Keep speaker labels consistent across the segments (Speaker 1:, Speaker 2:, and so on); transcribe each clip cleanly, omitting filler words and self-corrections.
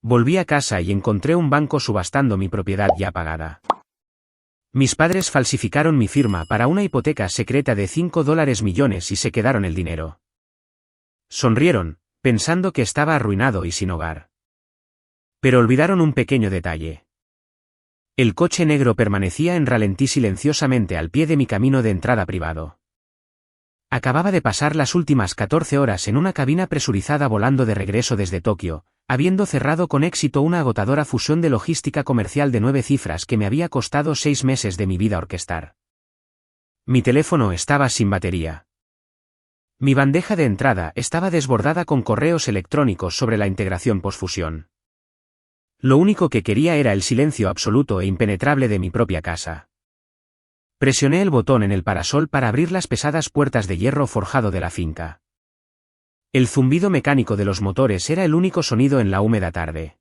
Speaker 1: Volví a casa y encontré un banco subastando mi propiedad ya pagada. Mis padres falsificaron mi firma para una hipoteca secreta de $5 millones y se quedaron el dinero. Sonrieron, pensando que estaba arruinado y sin hogar. Pero olvidaron un pequeño detalle. El coche negro permanecía en ralentí silenciosamente al pie de mi camino de entrada privado. Acababa de pasar las últimas 14 horas en una cabina presurizada volando de regreso desde Tokio, habiendo cerrado con éxito una agotadora fusión de logística comercial de 9 cifras que me había costado 6 meses de mi vida orquestar. Mi teléfono estaba sin batería. Mi bandeja de entrada estaba desbordada con correos electrónicos sobre la integración posfusión. Lo único que quería era el silencio absoluto e impenetrable de mi propia casa. Presioné el botón en el parasol para abrir las pesadas puertas de hierro forjado de la finca. El zumbido mecánico de los motores era el único sonido en la húmeda tarde.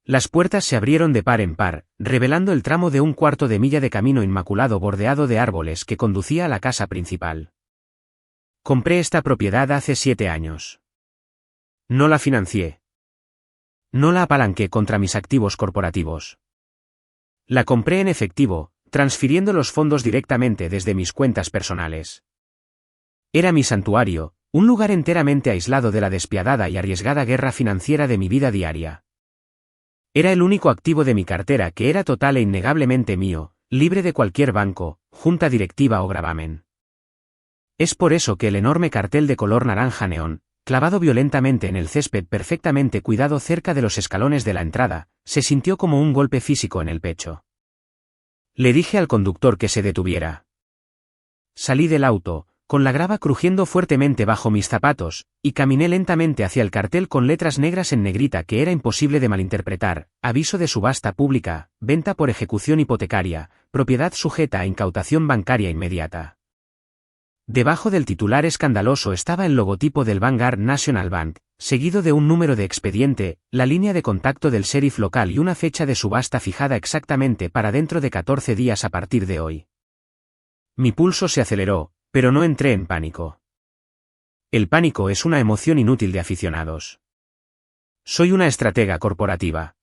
Speaker 1: Las puertas se abrieron de par en par, revelando el tramo de un cuarto de milla de camino inmaculado bordeado de árboles que conducía a la casa principal. Compré esta propiedad hace 7 años. No la financié. No la apalanqué contra mis activos corporativos. La compré en efectivo, transfiriendo los fondos directamente desde mis cuentas personales. Era mi santuario, un lugar enteramente aislado de la despiadada y arriesgada guerra financiera de mi vida diaria. Era el único activo de mi cartera que era total e innegablemente mío, libre de cualquier banco, junta directiva o gravamen. Es por eso que el enorme cartel de color naranja neón, clavado violentamente en el césped perfectamente cuidado cerca de los escalones de la entrada, se sintió como un golpe físico en el pecho. Le dije al conductor que se detuviera. Salí del auto, con la grava crujiendo fuertemente bajo mis zapatos, y caminé lentamente hacia el cartel con letras negras en negrita que era imposible de malinterpretar: aviso de subasta pública, venta por ejecución hipotecaria, propiedad sujeta a incautación bancaria inmediata. Debajo del titular escandaloso estaba el logotipo del Vanguard National Bank, seguido de un número de expediente, la línea de contacto del sheriff local y una fecha de subasta fijada exactamente para dentro de 14 días a partir de hoy. Mi pulso se aceleró, pero no entré en pánico. El pánico es una emoción inútil de aficionados. Soy una estratega corporativa.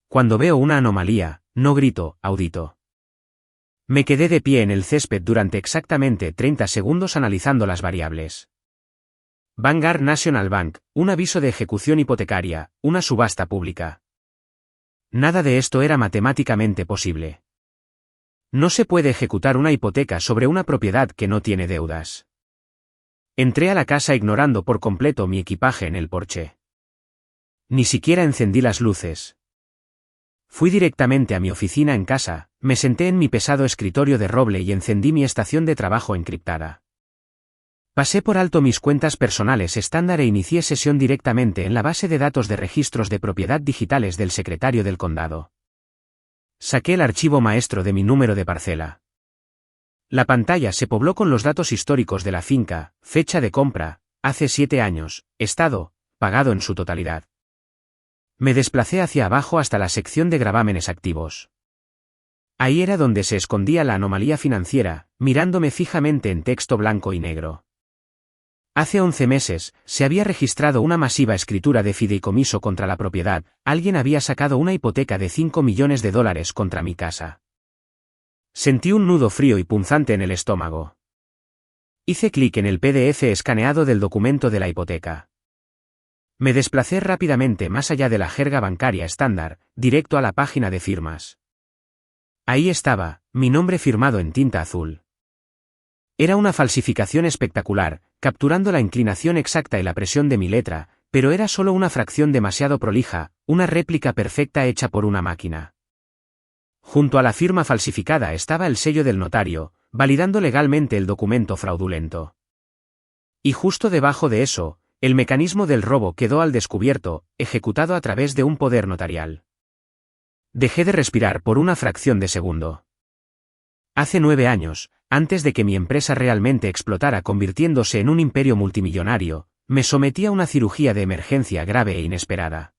Speaker 1: Cuando veo una anomalía, no grito, audito. Me quedé de pie en el césped durante exactamente 30 segundos analizando las variables. Vanguard National Bank, un aviso de ejecución hipotecaria, una subasta pública. Nada de esto era matemáticamente posible. No se puede ejecutar una hipoteca sobre una propiedad que no tiene deudas. Entré a la casa ignorando por completo mi equipaje en el porche. Ni siquiera encendí las luces. Fui directamente a mi oficina en casa, me senté en mi pesado escritorio de roble y encendí mi estación de trabajo encriptada. Pasé por alto mis cuentas personales estándar e inicié sesión directamente en la base de datos de registros de propiedad digitales del secretario del condado. Saqué el archivo maestro de mi número de parcela. La pantalla se pobló con los datos históricos de la finca, fecha de compra, hace 7 años, estado, pagado en su totalidad. Me desplacé hacia abajo hasta la sección de gravámenes activos. Ahí era donde se escondía la anomalía financiera, mirándome fijamente en texto blanco y negro. Hace 11 meses, se había registrado una masiva escritura de fideicomiso contra la propiedad, alguien había sacado una hipoteca de $5 millones contra mi casa. Sentí un nudo frío y punzante en el estómago. Hice clic en el PDF escaneado del documento de la hipoteca. Me desplacé rápidamente más allá de la jerga bancaria estándar, directo a la página de firmas. Ahí estaba, mi nombre firmado en tinta azul. Era una falsificación espectacular, capturando la inclinación exacta y la presión de mi letra, pero era solo una fracción demasiado prolija, una réplica perfecta hecha por una máquina. Junto a la firma falsificada estaba el sello del notario, validando legalmente el documento fraudulento. Y justo debajo de eso, el mecanismo del robo quedó al descubierto, ejecutado a través de un poder notarial. Dejé de respirar por una fracción de segundo. Hace 9 años, antes de que mi empresa realmente explotara convirtiéndose en un imperio multimillonario, me sometí a una cirugía de emergencia grave e inesperada.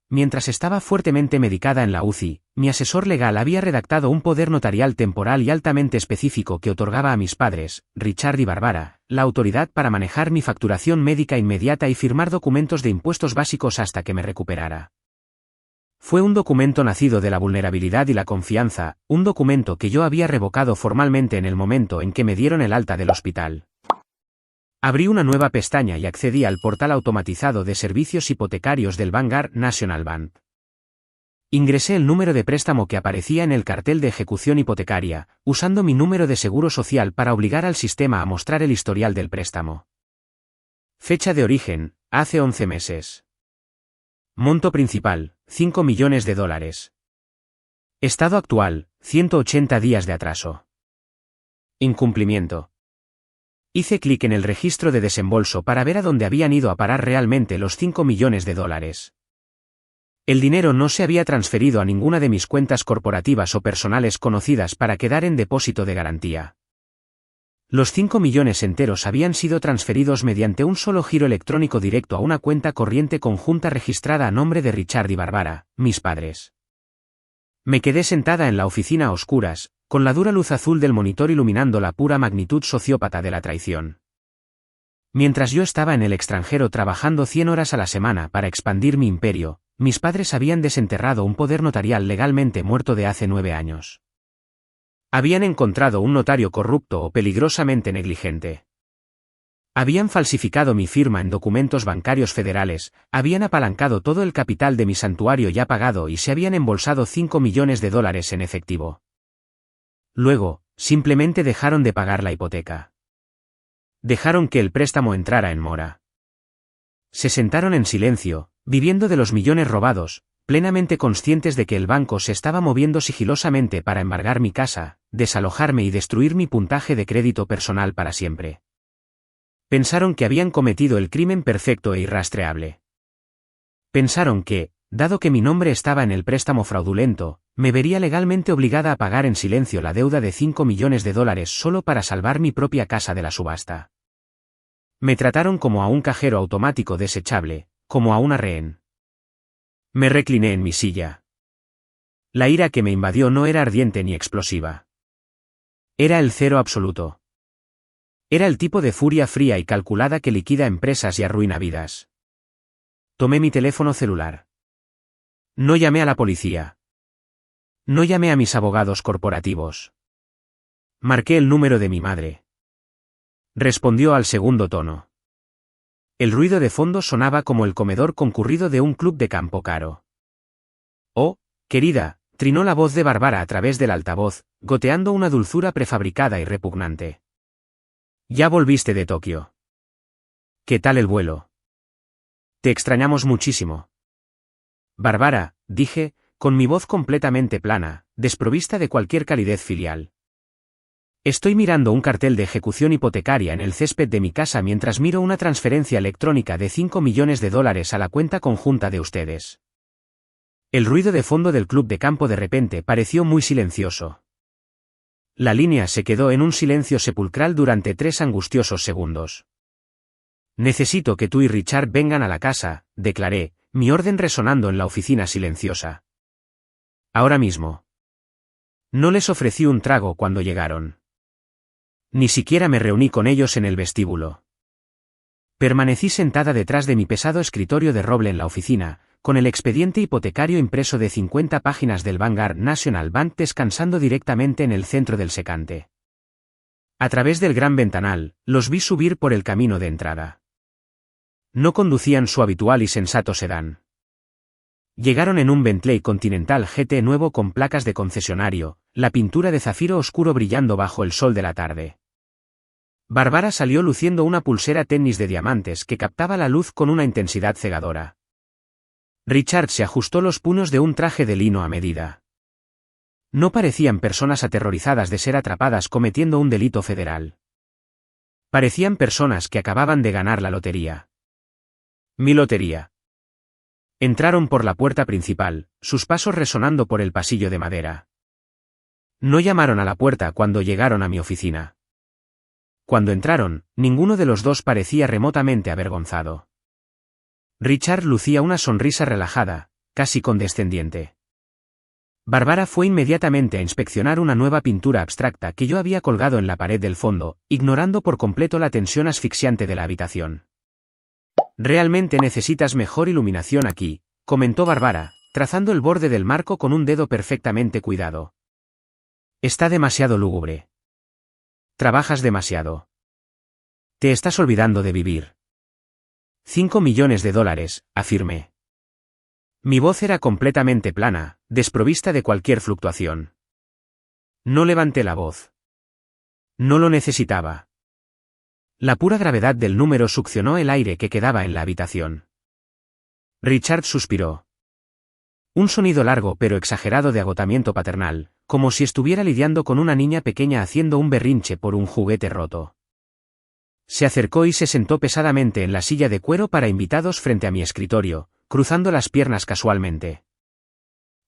Speaker 1: Mientras estaba fuertemente medicada en la UCI, mi asesor legal había redactado un poder notarial temporal y altamente específico que otorgaba a mis padres, Richard y Barbara, la autoridad para manejar mi facturación médica inmediata y firmar documentos de impuestos básicos hasta que me recuperara. Fue un documento nacido de la vulnerabilidad y la confianza, un documento que yo había revocado formalmente en el momento en que me dieron el alta del hospital. Abrí una nueva pestaña y accedí al portal automatizado de servicios hipotecarios del Vanguard National Bank. Ingresé el número de préstamo que aparecía en el cartel de ejecución hipotecaria, usando mi número de seguro social para obligar al sistema a mostrar el historial del préstamo. Fecha de origen, hace 11 meses. Monto principal, $5 millones. Estado actual, 180 días de atraso. Incumplimiento. Hice clic en el registro de desembolso para ver a dónde habían ido a parar realmente los $5 millones. El dinero no se había transferido a ninguna de mis cuentas corporativas o personales conocidas para quedar en depósito de garantía. Los 5 millones enteros habían sido transferidos mediante un solo giro electrónico directo a una cuenta corriente conjunta registrada a nombre de Richard y Barbara, mis padres. Me quedé sentada en la oficina a oscuras, con la dura luz azul del monitor iluminando la pura magnitud sociópata de la traición. Mientras yo estaba en el extranjero trabajando 100 horas a la semana para expandir mi imperio, mis padres habían desenterrado un poder notarial legalmente muerto de hace 9 años. Habían encontrado un notario corrupto o peligrosamente negligente. Habían falsificado mi firma en documentos bancarios federales, habían apalancado todo el capital de mi santuario ya pagado y se habían embolsado $5 millones en efectivo. Luego, simplemente dejaron de pagar la hipoteca. Dejaron que el préstamo entrara en mora. Se sentaron en silencio, viviendo de los millones robados, plenamente conscientes de que el banco se estaba moviendo sigilosamente para embargar mi casa, desalojarme y destruir mi puntaje de crédito personal para siempre. Pensaron que habían cometido el crimen perfecto e irrastreable. Pensaron que, dado que mi nombre estaba en el préstamo fraudulento, me vería legalmente obligada a pagar en silencio la deuda de $5 millones solo para salvar mi propia casa de la subasta. Me trataron como a un cajero automático desechable, como a una rehén. Me recliné en mi silla. La ira que me invadió no era ardiente ni explosiva. Era el cero absoluto. Era el tipo de furia fría y calculada que liquida empresas y arruina vidas. Tomé mi teléfono celular. No llamé a la policía. No llamé a mis abogados corporativos. Marqué el número de mi madre. Respondió al segundo tono. El ruido de fondo sonaba como el comedor concurrido de un club de campo caro. Oh, querida, trinó la voz de Barbara a través del altavoz, goteando una dulzura prefabricada y repugnante. Ya volviste de Tokio. ¿Qué tal el vuelo? Te extrañamos muchísimo. Barbara, dije, con mi voz completamente plana, desprovista de cualquier calidez filial. Estoy mirando un cartel de ejecución hipotecaria en el césped de mi casa mientras miro una transferencia electrónica de $5 millones a la cuenta conjunta de ustedes. El ruido de fondo del club de campo de repente pareció muy silencioso. La línea se quedó en un silencio sepulcral durante 3 angustiosos segundos. Necesito que tú y Richard vengan a la casa, declaré, mi orden resonando en la oficina silenciosa. Ahora mismo. No les ofrecí un trago cuando llegaron. Ni siquiera me reuní con ellos en el vestíbulo. Permanecí sentada detrás de mi pesado escritorio de roble en la oficina, con el expediente hipotecario impreso de 50 páginas del Vanguard National Bank descansando directamente en el centro del secante. A través del gran ventanal, los vi subir por el camino de entrada. No conducían su habitual y sensato sedán. Llegaron en un Bentley Continental GT nuevo con placas de concesionario, la pintura de zafiro oscuro brillando bajo el sol de la tarde. Barbara salió luciendo una pulsera tenis de diamantes que captaba la luz con una intensidad cegadora. Richard se ajustó los puños de un traje de lino a medida. No parecían personas aterrorizadas de ser atrapadas cometiendo un delito federal. Parecían personas que acababan de ganar la lotería. Mi lotería. Entraron por la puerta principal, sus pasos resonando por el pasillo de madera. No llamaron a la puerta cuando llegaron a mi oficina. Cuando entraron, ninguno de los dos parecía remotamente avergonzado. Richard lucía una sonrisa relajada, casi condescendiente. Bárbara fue inmediatamente a inspeccionar una nueva pintura abstracta que yo había colgado en la pared del fondo, ignorando por completo la tensión asfixiante de la habitación. «Realmente necesitas mejor iluminación aquí», comentó Bárbara, trazando el borde del marco con un dedo perfectamente cuidado. «Está demasiado lúgubre. Trabajas demasiado. Te estás olvidando de vivir». $5 millones, afirmé. Mi voz era completamente plana, desprovista de cualquier fluctuación. No levanté la voz. No lo necesitaba. La pura gravedad del número succionó el aire que quedaba en la habitación. Richard suspiró. Un sonido largo pero exagerado de agotamiento paternal, como si estuviera lidiando con una niña pequeña haciendo un berrinche por un juguete roto. Se acercó y se sentó pesadamente en la silla de cuero para invitados frente a mi escritorio, cruzando las piernas casualmente.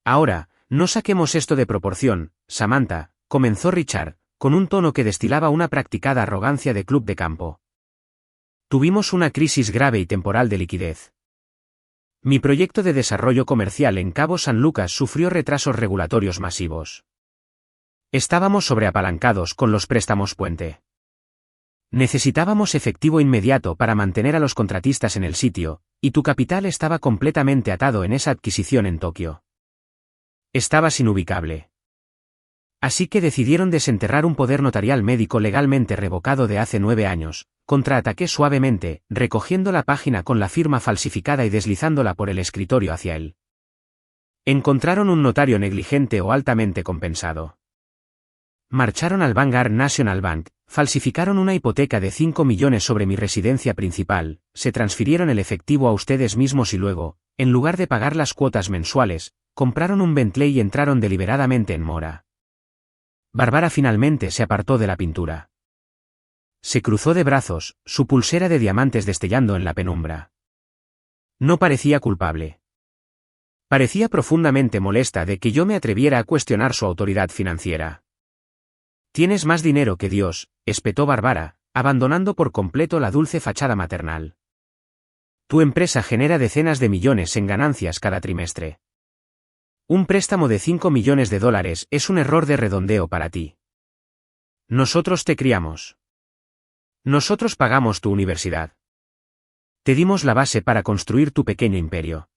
Speaker 1: «Ahora, no saquemos esto de proporción, Samantha», comenzó Richard, con un tono que destilaba una practicada arrogancia de club de campo. «Tuvimos una crisis grave y temporal de liquidez. Mi proyecto de desarrollo comercial en Cabo San Lucas sufrió retrasos regulatorios masivos. Estábamos sobreapalancados con los préstamos puente. Necesitábamos efectivo inmediato para mantener a los contratistas en el sitio, y tu capital estaba completamente atado en esa adquisición en Tokio. Estabas inubicable. Así que decidieron desenterrar un poder notarial médico legalmente revocado de hace 9 años, contraataqué suavemente, recogiendo la página con la firma falsificada y deslizándola por el escritorio hacia él. Encontraron un notario negligente o altamente compensado. Marcharon al Vanguard National Bank, falsificaron una hipoteca de 5 millones sobre mi residencia principal, se transfirieron el efectivo a ustedes mismos y luego, en lugar de pagar las cuotas mensuales, compraron un Bentley y entraron deliberadamente en mora. Bárbara finalmente se apartó de la pintura. Se cruzó de brazos, su pulsera de diamantes destellando en la penumbra. No parecía culpable. Parecía profundamente molesta de que yo me atreviera a cuestionar su autoridad financiera. «Tienes más dinero que Dios», espetó Bárbara, abandonando por completo la dulce fachada maternal. «Tu empresa genera decenas de millones en ganancias cada trimestre. Un préstamo de $5 millones es un error de redondeo para ti. Nosotros te criamos. Nosotros pagamos tu universidad. Te dimos la base para construir tu pequeño imperio.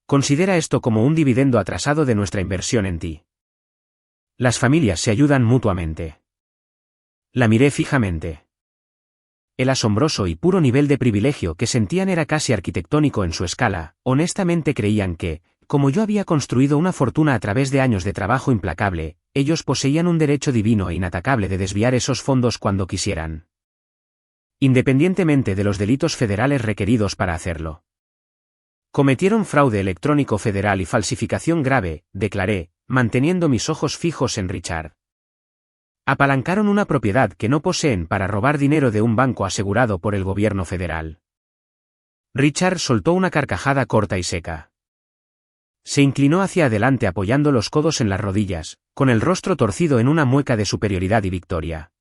Speaker 1: Considera esto como un dividendo atrasado de nuestra inversión en ti. Las familias se ayudan mutuamente». La miré fijamente. El asombroso y puro nivel de privilegio que sentían era casi arquitectónico en su escala. Honestamente creían que, como yo había construido una fortuna a través de años de trabajo implacable, ellos poseían un derecho divino e inatacable de desviar esos fondos cuando quisieran. Independientemente de los delitos federales requeridos para hacerlo. Cometieron fraude electrónico federal y falsificación grave, declaré, manteniendo mis ojos fijos en Richard. Apalancaron una propiedad que no poseen para robar dinero de un banco asegurado por el gobierno federal. Richard soltó una carcajada corta y seca. Se inclinó hacia adelante apoyando los codos en las rodillas, con el rostro torcido en una mueca de superioridad y victoria.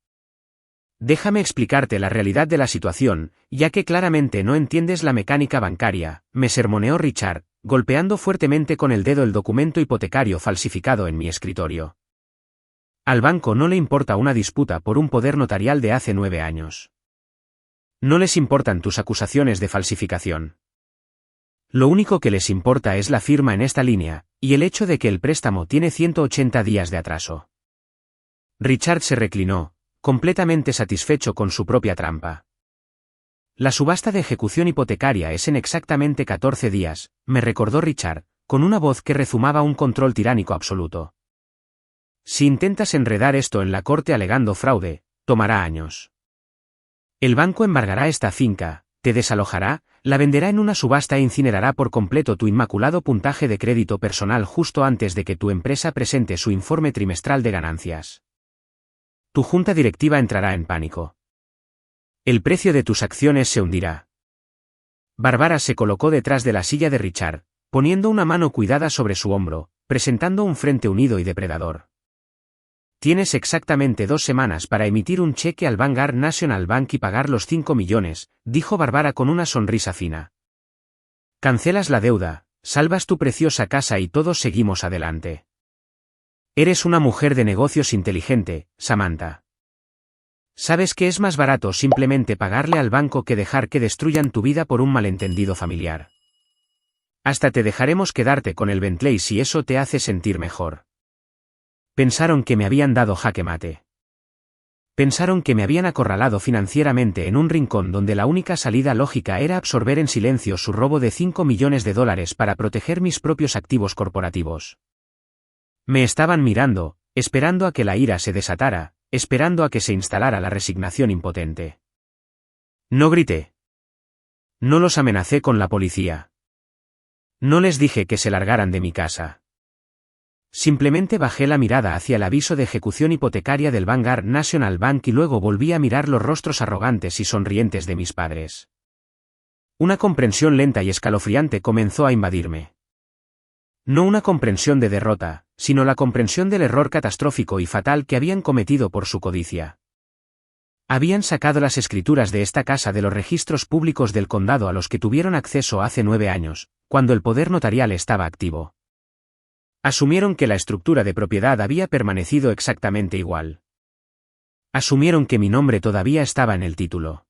Speaker 1: «Déjame explicarte la realidad de la situación, ya que claramente no entiendes la mecánica bancaria», me sermoneó Richard, golpeando fuertemente con el dedo el documento hipotecario falsificado en mi escritorio. Al banco no le importa una disputa por un poder notarial de hace 9 años. No les importan tus acusaciones de falsificación. Lo único que les importa es la firma en esta línea, y el hecho de que el préstamo tiene 180 días de atraso. Richard se reclinó, completamente satisfecho con su propia trampa. «La subasta de ejecución hipotecaria es en exactamente 14 días», me recordó Richard, con una voz que rezumaba un control tiránico absoluto. «Si intentas enredar esto en la corte alegando fraude, tomará años. El banco embargará esta finca, te desalojará, la venderá en una subasta e incinerará por completo tu inmaculado puntaje de crédito personal justo antes de que tu empresa presente su informe trimestral de ganancias. Tu junta directiva entrará en pánico. El precio de tus acciones se hundirá». Bárbara se colocó detrás de la silla de Richard, poniendo una mano cuidada sobre su hombro, presentando un frente unido y depredador. «Tienes exactamente 2 semanas para emitir un cheque al Vanguard National Bank y pagar los 5 millones», dijo Bárbara con una sonrisa fina. «Cancelas la deuda, salvas tu preciosa casa y todos seguimos adelante». Eres una mujer de negocios inteligente, Samantha. Sabes que es más barato simplemente pagarle al banco que dejar que destruyan tu vida por un malentendido familiar. Hasta te dejaremos quedarte con el Bentley si eso te hace sentir mejor. Pensaron que me habían dado jaque mate. Pensaron que me habían acorralado financieramente en un rincón donde la única salida lógica era absorber en silencio su robo de $5 millones para proteger mis propios activos corporativos. Me estaban mirando, esperando a que la ira se desatara, esperando a que se instalara la resignación impotente. No grité. No los amenacé con la policía. No les dije que se largaran de mi casa. Simplemente bajé la mirada hacia el aviso de ejecución hipotecaria del Vanguard National Bank y luego volví a mirar los rostros arrogantes y sonrientes de mis padres. Una comprensión lenta y escalofriante comenzó a invadirme. No una comprensión de derrota, sino la comprensión del error catastrófico y fatal que habían cometido por su codicia. Habían sacado las escrituras de esta casa de los registros públicos del condado a los que tuvieron acceso hace 9 años, cuando el poder notarial estaba activo. Asumieron que la estructura de propiedad había permanecido exactamente igual. Asumieron que mi nombre todavía estaba en el título.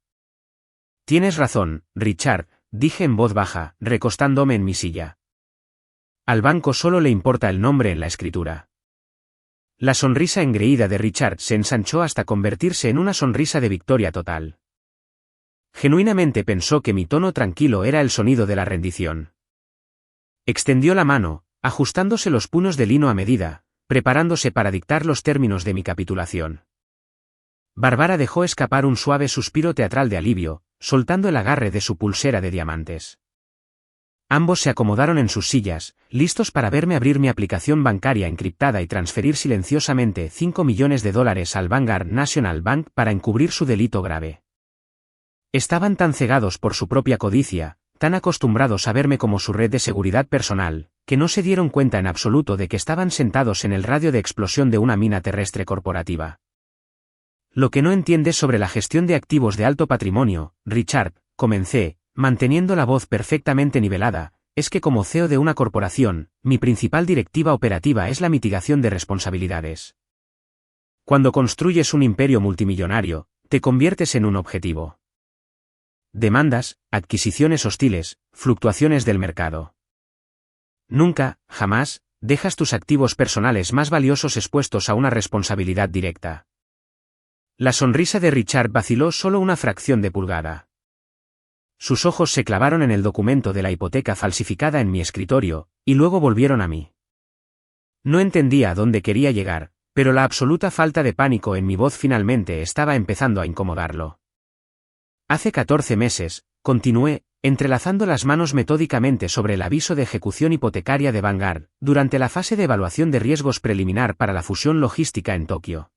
Speaker 1: Tienes razón, Richard, dije en voz baja, recostándome en mi silla. Al banco solo le importa el nombre en la escritura. La sonrisa engreída de Richard se ensanchó hasta convertirse en una sonrisa de victoria total. Genuinamente pensó que mi tono tranquilo era el sonido de la rendición. Extendió la mano, ajustándose los puños de lino a medida, preparándose para dictar los términos de mi capitulación. Bárbara dejó escapar un suave suspiro teatral de alivio, soltando el agarre de su pulsera de diamantes. Ambos se acomodaron en sus sillas, listos para verme abrir mi aplicación bancaria encriptada y transferir silenciosamente $5 millones al Vanguard National Bank para encubrir su delito grave. Estaban tan cegados por su propia codicia, tan acostumbrados a verme como su red de seguridad personal, que no se dieron cuenta en absoluto de que estaban sentados en el radio de explosión de una mina terrestre corporativa. Lo que no entiendes sobre la gestión de activos de alto patrimonio, Richard, comencé, manteniendo la voz perfectamente nivelada, es que como CEO de una corporación, mi principal directiva operativa es la mitigación de responsabilidades. Cuando construyes un imperio multimillonario, te conviertes en un objetivo. Demandas, adquisiciones hostiles, fluctuaciones del mercado. Nunca, jamás, dejas tus activos personales más valiosos expuestos a una responsabilidad directa. La sonrisa de Richard vaciló solo una fracción de pulgada. Sus ojos se clavaron en el documento de la hipoteca falsificada en mi escritorio, y luego volvieron a mí. No entendía a dónde quería llegar, pero la absoluta falta de pánico en mi voz finalmente estaba empezando a incomodarlo. Hace 14 meses, continué, entrelazando las manos metódicamente sobre el aviso de ejecución hipotecaria de Vanguard, durante la fase de evaluación de riesgos preliminar para la fusión logística en Tokio.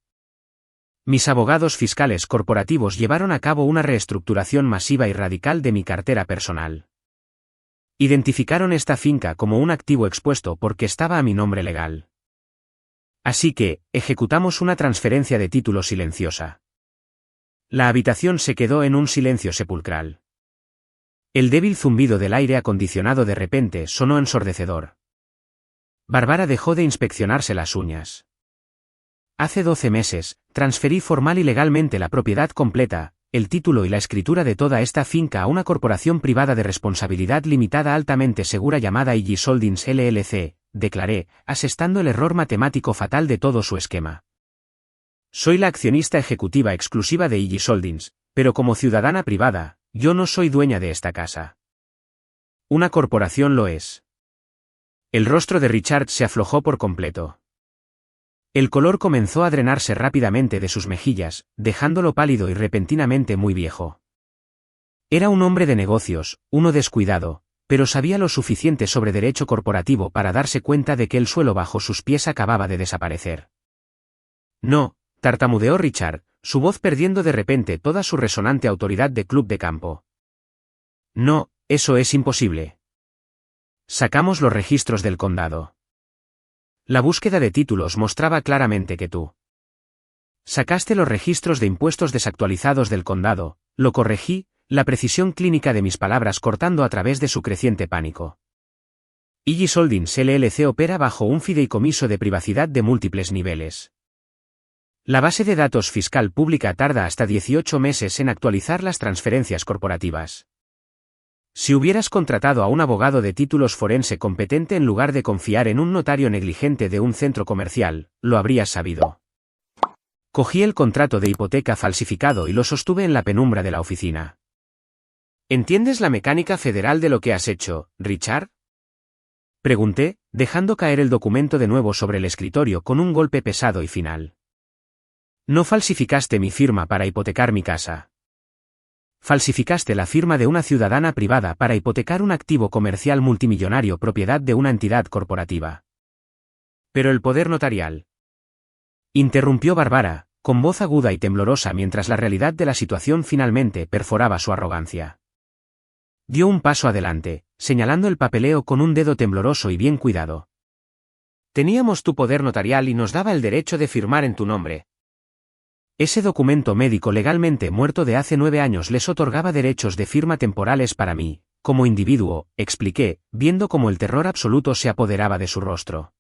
Speaker 1: Mis abogados fiscales corporativos llevaron a cabo una reestructuración masiva y radical de mi cartera personal. Identificaron esta finca como un activo expuesto porque estaba a mi nombre legal. Así que, ejecutamos una transferencia de título silenciosa. La habitación se quedó en un silencio sepulcral. El débil zumbido del aire acondicionado de repente sonó ensordecedor. Bárbara dejó de inspeccionarse las uñas. Hace 12 meses, transferí formal y legalmente la propiedad completa, el título y la escritura de toda esta finca a una corporación privada de responsabilidad limitada altamente segura llamada Igis Holdings LLC, declaré, asestando el error matemático fatal de todo su esquema. Soy la accionista ejecutiva exclusiva de Igis Holdings, pero como ciudadana privada, yo no soy dueña de esta casa. Una corporación lo es. El rostro de Richard se aflojó por completo. El color comenzó a drenarse rápidamente de sus mejillas, dejándolo pálido y repentinamente muy viejo. Era un hombre de negocios, uno descuidado, pero sabía lo suficiente sobre derecho corporativo para darse cuenta de que el suelo bajo sus pies acababa de desaparecer. No, tartamudeó Richard, su voz perdiendo de repente toda su resonante autoridad de club de campo. No, eso es imposible. Sacamos los registros del condado. La búsqueda de títulos mostraba claramente que tú sacaste los registros de impuestos desactualizados del condado, lo corregí, la precisión clínica de mis palabras cortando a través de su creciente pánico. Aegis Holdings LLC opera bajo un fideicomiso de privacidad de múltiples niveles. La base de datos fiscal pública tarda hasta 18 meses en actualizar las transferencias corporativas. Si hubieras contratado a un abogado de títulos forense competente en lugar de confiar en un notario negligente de un centro comercial, lo habrías sabido. Cogí el contrato de hipoteca falsificado y lo sostuve en la penumbra de la oficina. ¿Entiendes la mecánica federal de lo que has hecho, Richard? Pregunté, dejando caer el documento de nuevo sobre el escritorio con un golpe pesado y final. No falsificaste mi firma para hipotecar mi casa. Falsificaste la firma de una ciudadana privada para hipotecar un activo comercial multimillonario propiedad de una entidad corporativa. Pero el poder notarial. Interrumpió Barbara, con voz aguda y temblorosa mientras la realidad de la situación finalmente perforaba su arrogancia. Dio un paso adelante, señalando el papeleo con un dedo tembloroso y bien cuidado. Teníamos tu poder notarial y nos daba el derecho de firmar en tu nombre. Ese documento médico legalmente muerto de hace 9 años les otorgaba derechos de firma temporales para mí, como individuo, expliqué, viendo cómo el terror absoluto se apoderaba de su rostro.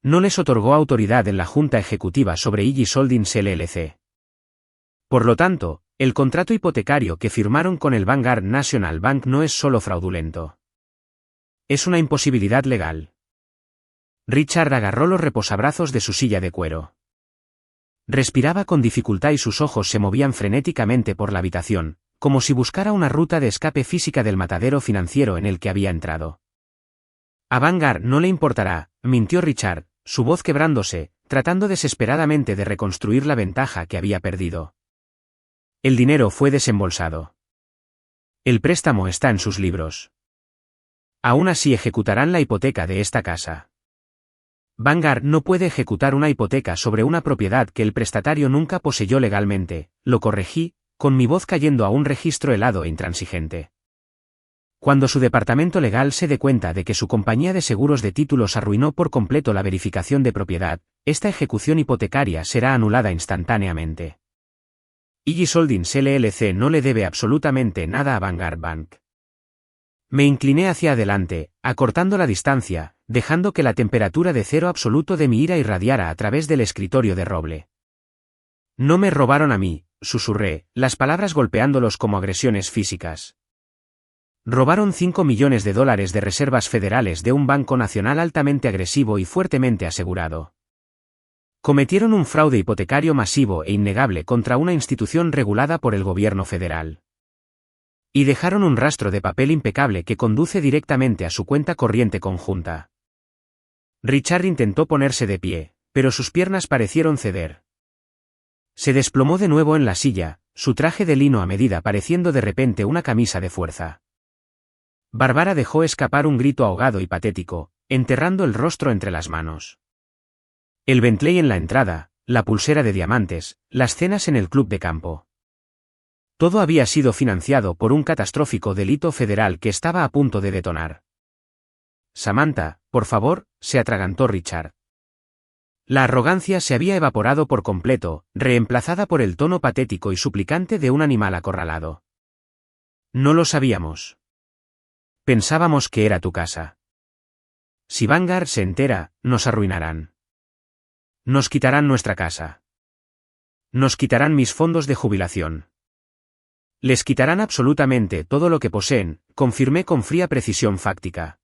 Speaker 1: No les otorgó autoridad en la Junta Ejecutiva sobre Aegis Holdings LLC. Por lo tanto, el contrato hipotecario que firmaron con el Vanguard National Bank no es solo fraudulento. Es una imposibilidad legal. Richard agarró los reposabrazos de su silla de cuero. Respiraba con dificultad y sus ojos se movían frenéticamente por la habitación, como si buscara una ruta de escape física del matadero financiero en el que había entrado. A Vanguard no le importará, mintió Richard, su voz quebrándose, tratando desesperadamente de reconstruir la ventaja que había perdido. El dinero fue desembolsado. El préstamo está en sus libros. Aún así ejecutarán la hipoteca de esta casa. Vanguard no puede ejecutar una hipoteca sobre una propiedad que el prestatario nunca poseyó legalmente, lo corregí, con mi voz cayendo a un registro helado e intransigente. Cuando su departamento legal se dé cuenta de que su compañía de seguros de títulos arruinó por completo la verificación de propiedad, esta ejecución hipotecaria será anulada instantáneamente. Aegis Holdings LLC no le debe absolutamente nada a Vanguard Bank. Me incliné hacia adelante, acortando la distancia, dejando que la temperatura de cero absoluto de mi ira irradiara a través del escritorio de roble. No me robaron a mí, susurré, las palabras golpeándolos como agresiones físicas. Robaron $5 millones de reservas federales de un banco nacional altamente agresivo y fuertemente asegurado. Cometieron un fraude hipotecario masivo e innegable contra una institución regulada por el gobierno federal. Y dejaron un rastro de papel impecable que conduce directamente a su cuenta corriente conjunta. Richard intentó ponerse de pie, pero sus piernas parecieron ceder. Se desplomó de nuevo en la silla, su traje de lino a medida pareciendo de repente una camisa de fuerza. Barbara dejó escapar un grito ahogado y patético, enterrando el rostro entre las manos. El Bentley en la entrada, la pulsera de diamantes, las cenas en el club de campo. Todo había sido financiado por un catastrófico delito federal que estaba a punto de detonar. Samantha, por favor, se atragantó Richard. La arrogancia se había evaporado por completo, reemplazada por el tono patético y suplicante de un animal acorralado. No lo sabíamos. Pensábamos que era tu casa. Si Vanguard se entera, nos arruinarán. Nos quitarán nuestra casa. Nos quitarán mis fondos de jubilación. Les quitarán absolutamente todo lo que poseen, confirmé con fría precisión fáctica.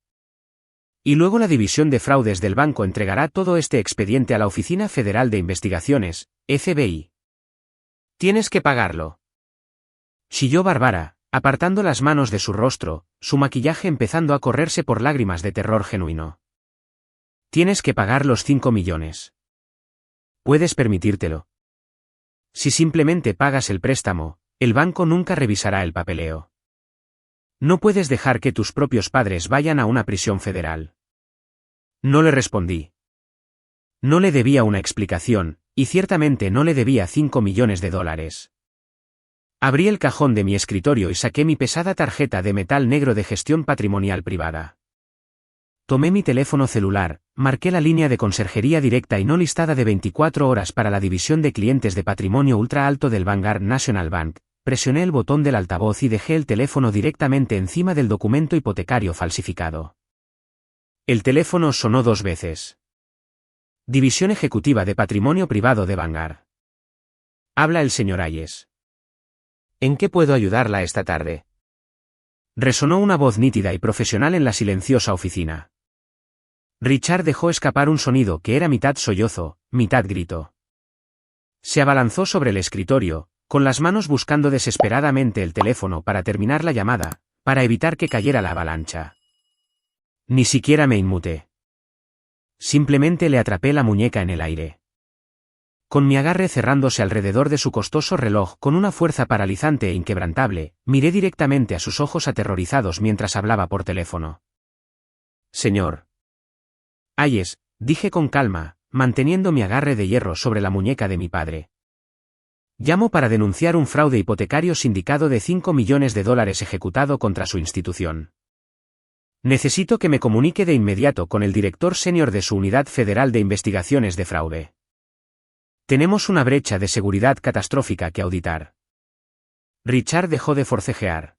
Speaker 1: Y luego la División de Fraudes del banco entregará todo este expediente a la Oficina Federal de Investigaciones, FBI. Tienes que pagarlo. Chilló Barbara, apartando las manos de su rostro, su maquillaje empezando a correrse por lágrimas de terror genuino. Tienes que pagar los 5 millones. Puedes permitírtelo. Si simplemente pagas el préstamo, el banco nunca revisará el papeleo. No puedes dejar que tus propios padres vayan a una prisión federal. No le respondí. No le debía una explicación, y ciertamente no le debía $5 millones. Abrí el cajón de mi escritorio y saqué mi pesada tarjeta de metal negro de gestión patrimonial privada. Tomé mi teléfono celular, marqué la línea de conserjería directa y no listada de 24 horas para la división de clientes de patrimonio ultra alto del Vanguard National Bank, presioné el botón del altavoz y dejé el teléfono directamente encima del documento hipotecario falsificado. El teléfono sonó 2 veces. División Ejecutiva de Patrimonio Privado de Vanguard. Habla el señor Hayes. ¿En qué puedo ayudarla esta tarde? Resonó una voz nítida y profesional en la silenciosa oficina. Richard dejó escapar un sonido que era mitad sollozo, mitad grito. Se abalanzó sobre el escritorio, con las manos buscando desesperadamente el teléfono para terminar la llamada, para evitar que cayera la avalancha. Ni siquiera me inmuté. Simplemente le atrapé la muñeca en el aire. Con mi agarre cerrándose alrededor de su costoso reloj con una fuerza paralizante e inquebrantable, miré directamente a sus ojos aterrorizados mientras hablaba por teléfono. Señor Hayes, dije con calma, manteniendo mi agarre de hierro sobre la muñeca de mi padre. Llamo para denunciar un fraude hipotecario sindicado de $5 millones ejecutado contra su institución. Necesito que me comunique de inmediato con el director senior de su Unidad Federal de Investigaciones de Fraude. Tenemos una brecha de seguridad catastrófica que auditar. Richard dejó de forcejear.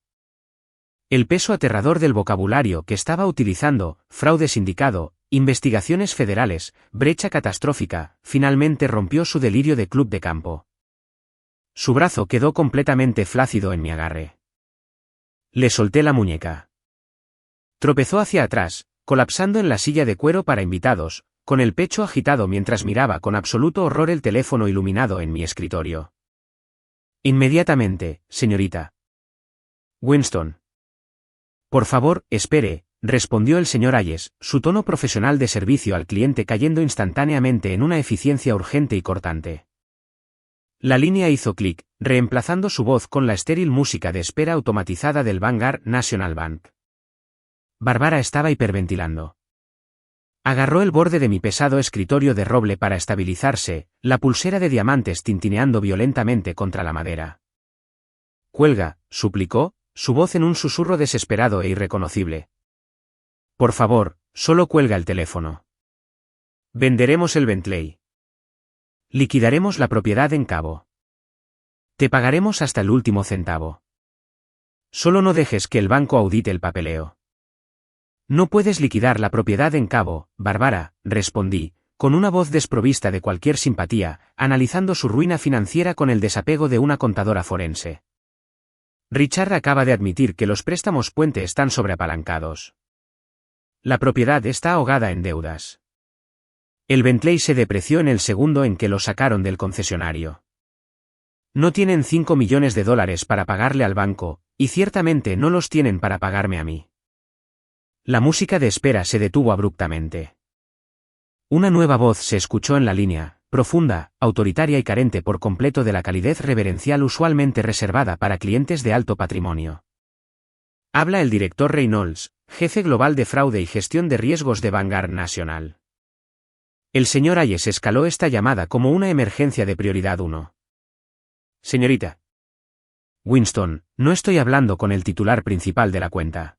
Speaker 1: El peso aterrador del vocabulario que estaba utilizando, fraude sindicado, investigaciones federales, brecha catastrófica, finalmente rompió su delirio de club de campo. Su brazo quedó completamente flácido en mi agarre. Le solté la muñeca. Tropezó hacia atrás, colapsando en la silla de cuero para invitados, con el pecho agitado mientras miraba con absoluto horror el teléfono iluminado en mi escritorio. Inmediatamente, señorita Winston. Por favor, espere, respondió el señor Hayes, su tono profesional de servicio al cliente cayendo instantáneamente en una eficiencia urgente y cortante. La línea hizo clic, reemplazando su voz con la estéril música de espera automatizada del Vanguard National Bank. Bárbara estaba hiperventilando. Agarró el borde de mi pesado escritorio de roble para estabilizarse, la pulsera de diamantes tintineando violentamente contra la madera. Cuelga, suplicó, su voz en un susurro desesperado e irreconocible. Por favor, solo cuelga el teléfono. Venderemos el Bentley. Liquidaremos la propiedad en Cabo. Te pagaremos hasta el último centavo. Solo no dejes que el banco audite el papeleo. No puedes liquidar la propiedad en Cabo, Bárbara, respondí, con una voz desprovista de cualquier simpatía, analizando su ruina financiera con el desapego de una contadora forense. Richard acaba de admitir que los préstamos puente están sobreapalancados. La propiedad está ahogada en deudas. El Bentley se depreció en el segundo en que lo sacaron del concesionario. No tienen $5 millones para pagarle al banco, y ciertamente no los tienen para pagarme a mí. La música de espera se detuvo abruptamente. Una nueva voz se escuchó en la línea, profunda, autoritaria y carente por completo de la calidez reverencial usualmente reservada para clientes de alto patrimonio. Habla el director Reynolds, jefe global de fraude y gestión de riesgos de Vanguard National. El señor Hayes escaló esta llamada como una emergencia de prioridad 1. Señorita Winston, no estoy hablando con el titular principal de la cuenta.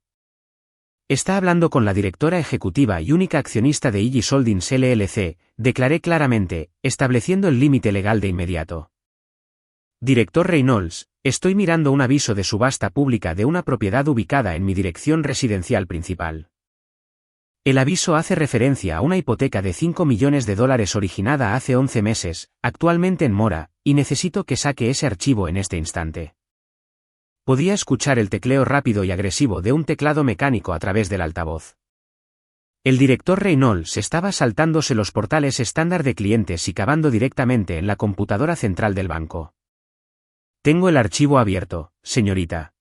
Speaker 1: Está hablando con la directora ejecutiva y única accionista de Aegis Holdings LLC, declaré claramente, estableciendo el límite legal de inmediato. Director Reynolds, estoy mirando un aviso de subasta pública de una propiedad ubicada en mi dirección residencial principal. El aviso hace referencia a una hipoteca de $5 millones originada hace 11 meses, actualmente en mora, y necesito que saque ese archivo en este instante. Podía escuchar el tecleo rápido y agresivo de un teclado mecánico a través del altavoz. El director Reynolds estaba saltándose los portales estándar de clientes y cavando directamente en la computadora central del banco. Tengo el archivo abierto, señorita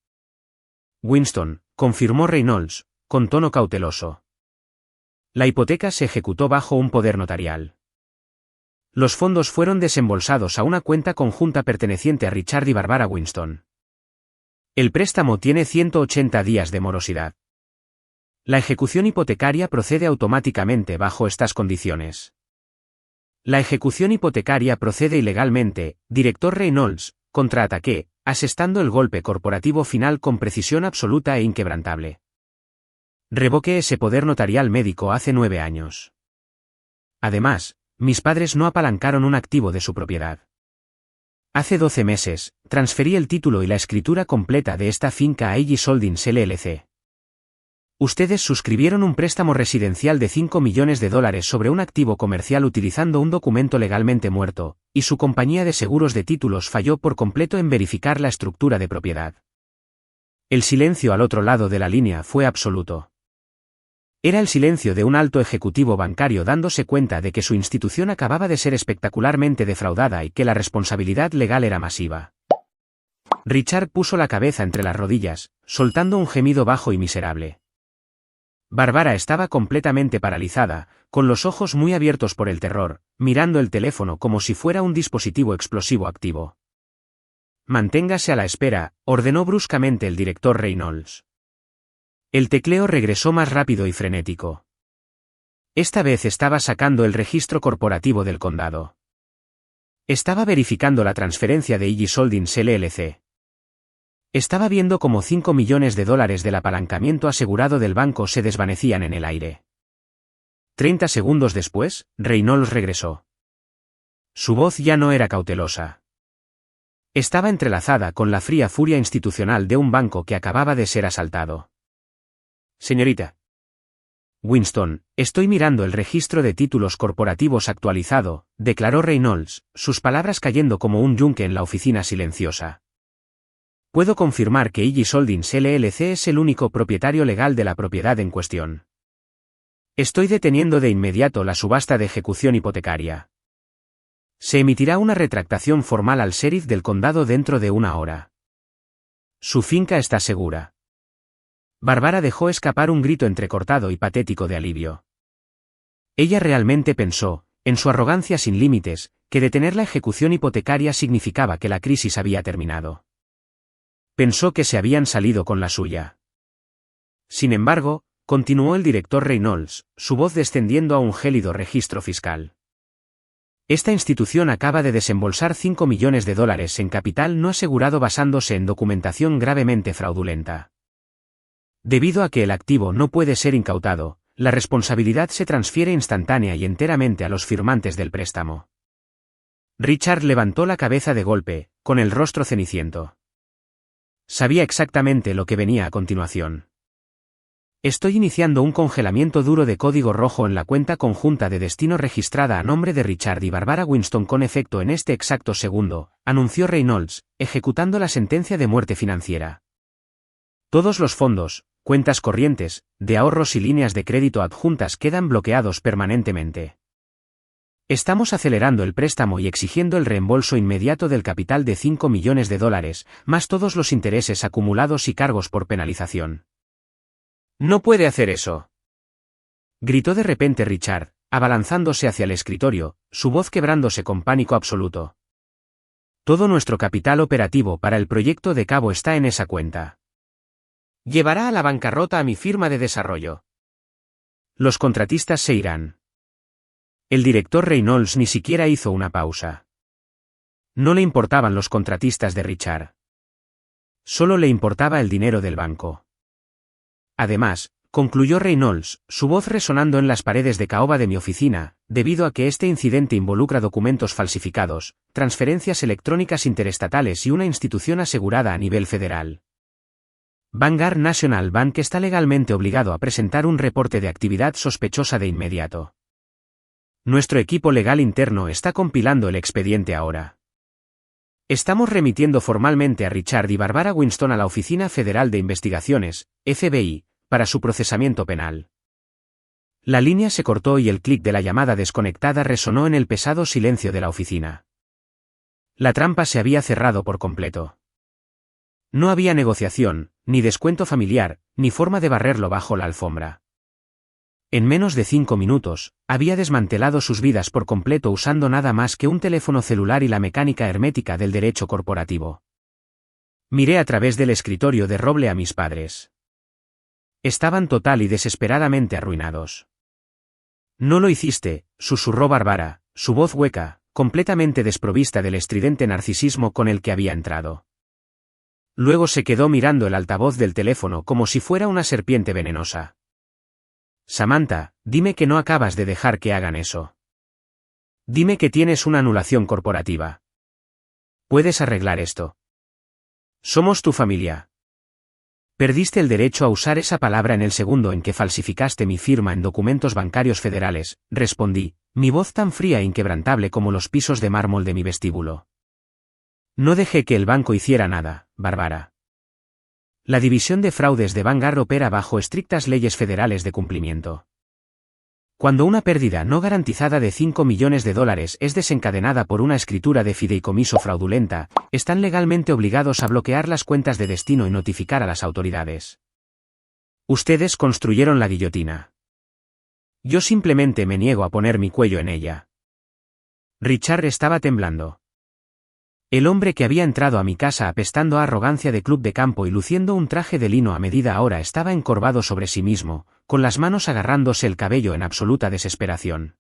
Speaker 1: Winston, confirmó Reynolds, con tono cauteloso. La hipoteca se ejecutó bajo un poder notarial. Los fondos fueron desembolsados a una cuenta conjunta perteneciente a Richard y Barbara Winston. El préstamo tiene 180 días de morosidad. La ejecución hipotecaria procede automáticamente bajo estas condiciones. La ejecución hipotecaria procede ilegalmente, director Reynolds, contraataqué, asestando el golpe corporativo final con precisión absoluta e inquebrantable. Revoqué ese poder notarial médico hace 9 años. Además, mis padres no apalancaron un activo de su propiedad. Hace 12 meses, transferí el título y la escritura completa de esta finca a Aegis Holdings LLC. Ustedes suscribieron un préstamo residencial de 5 millones de dólares sobre un activo comercial utilizando un documento legalmente muerto, y su compañía de seguros de títulos falló por completo en verificar la estructura de propiedad. El silencio al otro lado de la línea fue absoluto. Era el silencio de un alto ejecutivo bancario dándose cuenta de que su institución acababa de ser espectacularmente defraudada y que la responsabilidad legal era masiva. Richard puso la cabeza entre las rodillas, soltando un gemido bajo y miserable. Bárbara estaba completamente paralizada, con los ojos muy abiertos por el terror, mirando el teléfono como si fuera un dispositivo explosivo activo. Manténgase a la espera, ordenó bruscamente el director Reynolds. El tecleo regresó más rápido y frenético. Esta vez estaba sacando el registro corporativo del condado. Estaba verificando la transferencia de Aegis Holdings LLC. Estaba viendo cómo 5 millones de dólares del apalancamiento asegurado del banco se desvanecían en el aire. 30 segundos después, Reynolds regresó. Su voz ya no era cautelosa. Estaba entrelazada con la fría furia institucional de un banco que acababa de ser asaltado. Señorita Winston, estoy mirando el registro de títulos corporativos actualizado, declaró Reynolds, sus palabras cayendo como un yunque en la oficina silenciosa. Puedo confirmar que Aegis Holdings LLC es el único propietario legal de la propiedad en cuestión. Estoy deteniendo de inmediato la subasta de ejecución hipotecaria. Se emitirá una retractación formal al sheriff del condado dentro de 1 hora. Su finca está segura. Bárbara dejó escapar un grito entrecortado y patético de alivio. Ella realmente pensó, en su arrogancia sin límites, que detener la ejecución hipotecaria significaba que la crisis había terminado. Pensó que se habían salido con la suya. Sin embargo, continuó el director Reynolds, su voz descendiendo a un gélido registro fiscal. Esta institución acaba de desembolsar 5 millones de dólares en capital no asegurado basándose en documentación gravemente fraudulenta. Debido a que el activo no puede ser incautado, la responsabilidad se transfiere instantánea y enteramente a los firmantes del préstamo. Richard levantó la cabeza de golpe, con el rostro ceniciento. Sabía exactamente lo que venía a continuación. Estoy iniciando un congelamiento duro de código rojo en la cuenta conjunta de destino registrada a nombre de Richard y Bárbara Winston con efecto en este exacto segundo, anunció Reynolds, ejecutando la sentencia de muerte financiera. Todos los fondos, cuentas corrientes, de ahorros y líneas de crédito adjuntas quedan bloqueados permanentemente. Estamos acelerando el préstamo y exigiendo el reembolso inmediato del capital de 5 millones de dólares, más todos los intereses acumulados y cargos por penalización. No puede hacer eso. Gritó de repente Richard, abalanzándose hacia el escritorio, su voz quebrándose con pánico absoluto. Todo nuestro capital operativo para el proyecto de cabo está en esa cuenta. Llevará a la bancarrota a mi firma de desarrollo. Los contratistas se irán. El director Reynolds ni siquiera hizo una pausa. No le importaban los contratistas de Richard. Solo le importaba el dinero del banco. Además, concluyó Reynolds, su voz resonando en las paredes de caoba de mi oficina, debido a que este incidente involucra documentos falsificados, transferencias electrónicas interestatales y una institución asegurada a nivel federal. Vanguard National Bank está legalmente obligado a presentar un reporte de actividad sospechosa de inmediato. Nuestro equipo legal interno está compilando el expediente ahora. Estamos remitiendo formalmente a Richard y Bárbara Winston a la Oficina Federal de Investigaciones, FBI, para su procesamiento penal. La línea se cortó y el clic de la llamada desconectada resonó en el pesado silencio de la oficina. La trampa se había cerrado por completo. No había negociación, ni descuento familiar, ni forma de barrerlo bajo la alfombra. En menos de 5 minutos, había desmantelado sus vidas por completo usando nada más que un teléfono celular y la mecánica hermética del derecho corporativo. Miré a través del escritorio de roble a mis padres. Estaban total y desesperadamente arruinados. No lo hiciste, susurró Bárbara, su voz hueca, completamente desprovista del estridente narcisismo con el que había entrado. Luego se quedó mirando el altavoz del teléfono como si fuera una serpiente venenosa. Samantha, dime que no acabas de dejar que hagan eso. Dime que tienes una anulación corporativa. Puedes arreglar esto. Somos tu familia. Perdiste el derecho a usar esa palabra en el segundo en que falsificaste mi firma en documentos bancarios federales, respondí, mi voz tan fría e inquebrantable como los pisos de mármol de mi vestíbulo. No dejé que el banco hiciera nada, Barbara. La división de fraudes de Vanguard opera bajo estrictas leyes federales de cumplimiento. Cuando una pérdida no garantizada de $5 millones es desencadenada por una escritura de fideicomiso fraudulenta, están legalmente obligados a bloquear las cuentas de destino y notificar a las autoridades. Ustedes construyeron la guillotina. Yo simplemente me niego a poner mi cuello en ella. Richard estaba temblando. El hombre que había entrado a mi casa apestando a arrogancia de club de campo y luciendo un traje de lino a medida ahora estaba encorvado sobre sí mismo, con las manos agarrándose el cabello en absoluta desesperación.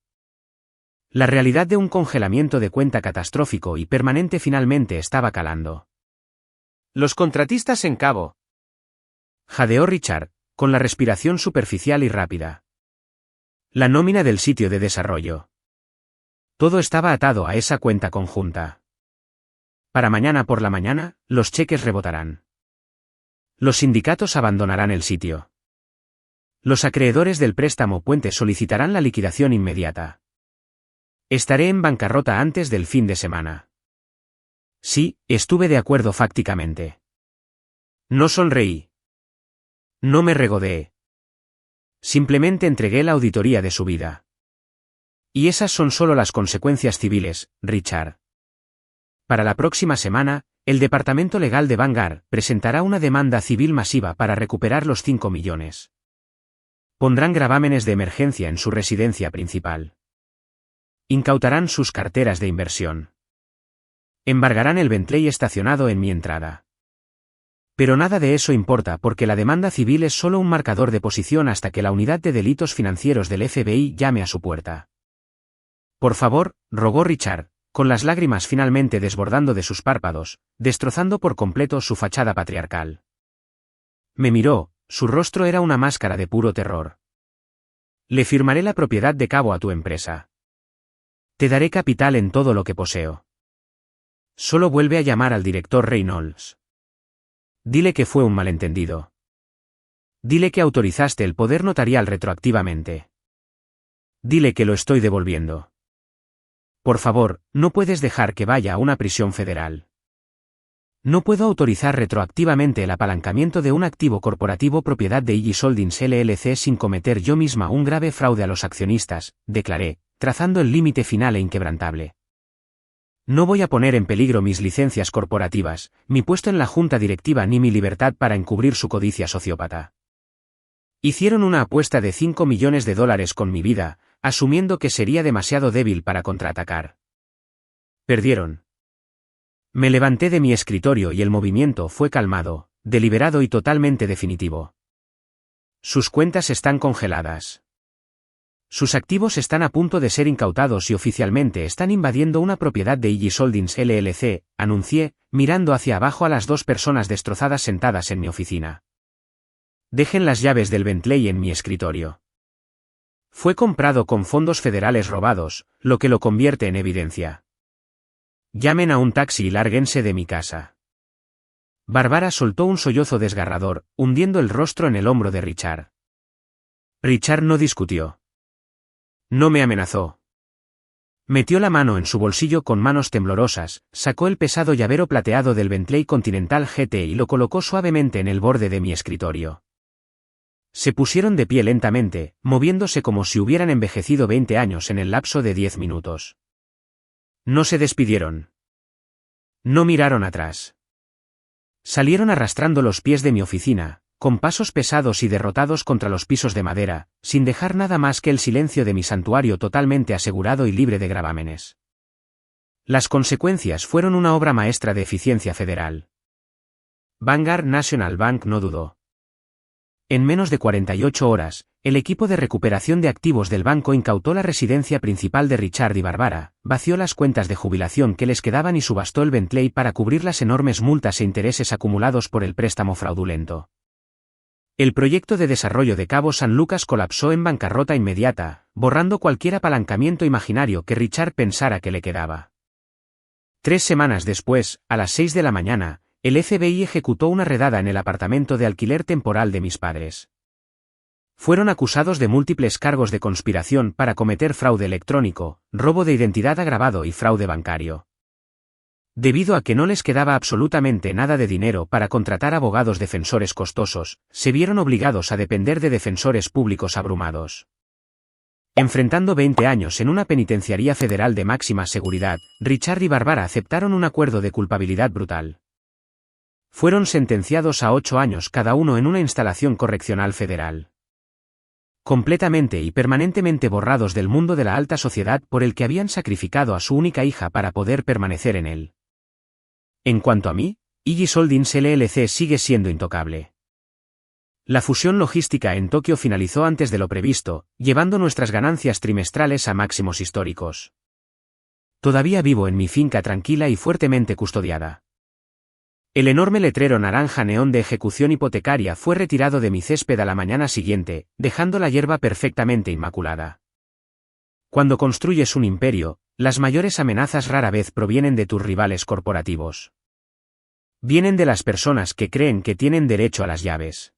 Speaker 1: La realidad de un congelamiento de cuenta catastrófico y permanente finalmente estaba calando. «Los contratistas en cabo», jadeó Richard, con la respiración superficial y rápida. La nómina del sitio de desarrollo. Todo estaba atado a esa cuenta conjunta. Para mañana por la mañana, los cheques rebotarán. Los sindicatos abandonarán el sitio. Los acreedores del préstamo puente solicitarán la liquidación inmediata. Estaré en bancarrota antes del fin de semana. Sí, estuve de acuerdo fácticamente. No sonreí. No me regodeé. Simplemente entregué la auditoría de su vida. Y esas son solo las consecuencias civiles, Richard. Para la próxima semana, el Departamento Legal de Vanguard presentará una demanda civil masiva para recuperar los 5 millones. Pondrán gravámenes de emergencia en su residencia principal. Incautarán sus carteras de inversión. Embargarán el Bentley estacionado en mi entrada. Pero nada de eso importa porque la demanda civil es solo un marcador de posición hasta que la unidad de delitos financieros del FBI llame a su puerta. Por favor, rogó Richard, con las lágrimas finalmente desbordando de sus párpados, destrozando por completo su fachada patriarcal. Me miró, su rostro era una máscara de puro terror. Le firmaré la propiedad de cabo a tu empresa. Te daré capital en todo lo que poseo. Solo vuelve a llamar al director Reynolds. Dile que fue un malentendido. Dile que autorizaste el poder notarial retroactivamente. Dile que lo estoy devolviendo. Por favor, no puedes dejar que vaya a una prisión federal. No puedo autorizar retroactivamente el apalancamiento de un activo corporativo propiedad de Iggy Holdings LLC sin cometer yo misma un grave fraude a los accionistas, declaré, trazando el límite final e inquebrantable. No voy a poner en peligro mis licencias corporativas, mi puesto en la junta directiva ni mi libertad para encubrir su codicia sociópata. Hicieron una apuesta de $5 millones con mi vida, asumiendo que sería demasiado débil para contraatacar. Perdieron. Me levanté de mi escritorio y el movimiento fue calmado, deliberado y totalmente definitivo. Sus cuentas están congeladas. Sus activos están a punto de ser incautados y oficialmente están invadiendo una propiedad de Iggy Holdings LLC, anuncié, mirando hacia abajo a las dos personas destrozadas sentadas en mi oficina. Dejen las llaves del Bentley en mi escritorio. Fue comprado con fondos federales robados, lo que lo convierte en evidencia. Llamen a un taxi y lárguense de mi casa. Barbara soltó un sollozo desgarrador, hundiendo el rostro en el hombro de Richard. Richard no discutió. No me amenazó. Metió la mano en su bolsillo con manos temblorosas, sacó el pesado llavero plateado del Bentley Continental GT y lo colocó suavemente en el borde de mi escritorio. Se pusieron de pie lentamente, moviéndose como si hubieran envejecido 20 años en el lapso de 10 minutos. No se despidieron. No miraron atrás. Salieron arrastrando los pies de mi oficina, con pasos pesados y derrotados contra los pisos de madera, sin dejar nada más que el silencio de mi santuario totalmente asegurado y libre de gravámenes. Las consecuencias fueron una obra maestra de eficiencia federal. Vanguard National Bank no dudó. En menos de 48 horas, el equipo de recuperación de activos del banco incautó la residencia principal de Richard y Barbara, vació las cuentas de jubilación que les quedaban y subastó el Bentley para cubrir las enormes multas e intereses acumulados por el préstamo fraudulento. El proyecto de desarrollo de Cabo San Lucas colapsó en bancarrota inmediata, borrando cualquier apalancamiento imaginario que Richard pensara que le quedaba. 3 semanas después, a las 6 de la mañana, el FBI ejecutó una redada en el apartamento de alquiler temporal de mis padres. Fueron acusados de múltiples cargos de conspiración para cometer fraude electrónico, robo de identidad agravado y fraude bancario. Debido a que no les quedaba absolutamente nada de dinero para contratar abogados defensores costosos, se vieron obligados a depender de defensores públicos abrumados. Enfrentando 20 años en una penitenciaría federal de máxima seguridad, Richard y Barbara aceptaron un acuerdo de culpabilidad brutal. Fueron sentenciados a 8 años cada uno en una instalación correccional federal. Completamente y permanentemente borrados del mundo de la alta sociedad por el que habían sacrificado a su única hija para poder permanecer en él. En cuanto a mí, Aegis Holdings LLC sigue siendo intocable. La fusión logística en Tokio finalizó antes de lo previsto, llevando nuestras ganancias trimestrales a máximos históricos. Todavía vivo en mi finca tranquila y fuertemente custodiada. El enorme letrero naranja neón de ejecución hipotecaria fue retirado de mi césped a la mañana siguiente, dejando la hierba perfectamente inmaculada. Cuando construyes un imperio, las mayores amenazas rara vez provienen de tus rivales corporativos. Vienen de las personas que creen que tienen derecho a las llaves.